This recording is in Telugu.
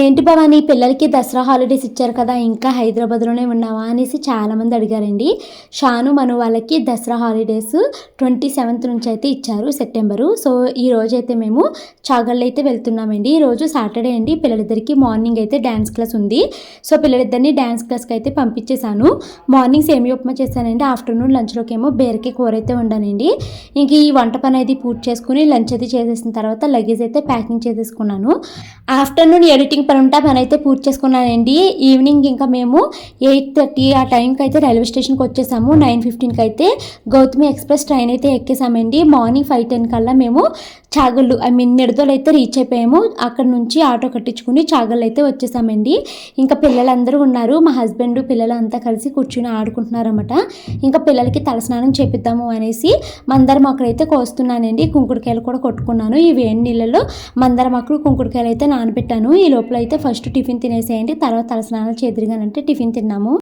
ఏంటి భవాని పిల్లలకి దసరా హాలిడేస్ ఇచ్చారు కదా ఇంకా హైదరాబాద్లోనే ఉన్నావా అనేసి చాలామంది అడిగారండి. షాను మను వాళ్ళకి దసరా హాలిడేస్ 27th నుంచి అయితే ఇచ్చారు సెప్టెంబరు. సో ఈ రోజైతే మేము చాగళ్ళు అయితే వెళ్తున్నామండి. ఈరోజు సాటర్డే అండి. పిల్లలిద్దరికి మార్నింగ్ అయితే డ్యాన్స్ క్లాస్ ఉంది. సో పిల్లలిద్దరిని డ్యాన్స్ క్లాస్కి అయితే పంపించేశాను. మార్నింగ్ సేమియా ఉప్మా చేశానండి. ఆఫ్టర్నూన్ లంచ్లోకి ఏమో బీరకాయ కూర అయితే వండానండి. ఇంక ఈ వంట పని అయితే పూర్తి చేసుకుని లంచ్ అది చేసేసిన తర్వాత లగేజ్ అయితే ప్యాకింగ్ చేసేసుకున్నాను. ఆఫ్టర్నూన్ ఎడిటింగ్ పని ఉంటే పని అయితే పూర్తి చేసుకున్నానండి. ఈవినింగ్ ఇంకా మేము 8:30 ఆ టైంకి అయితే రైల్వే స్టేషన్కి వచ్చేసాము. 9:15కి అయితే గౌతమి ఎక్స్ప్రెస్ ట్రైన్ అయితే ఎక్కేసామండి. మార్నింగ్ 5:10 కల్లా మేము చాగళ్ళు నిడదోలు అయితే రీచ్ అయిపోయాము. అక్కడ నుంచి ఆటో కట్టించుకుని చాగళ్ళు అయితే వచ్చేసామండి. ఇంకా పిల్లలందరూ ఉన్నారు. మా హస్బెండ్ పిల్లలు అంతా కలిసి కూర్చుని ఆడుకుంటున్నారన్నమాట. ఇంకా పిల్లలకి తలస్నానం చేపిద్దాము అనేసి మందార మొక్కలు అయితే కోస్తున్నానండి. కుంకుడుకాయలు కూడా కొట్టుకున్నాను. ఈ వేడి నీళ్ళలో మందార మొక్కలు కుంకుడుకాయలు అయితే నానబెట్టాను. ఈ లోపల అయితే ఫస్ట్ టిఫిన్ తినేసేయండి, తర్వాత తలస్నానం చేదురుగానంటే టిఫిన్ తిన్నాము.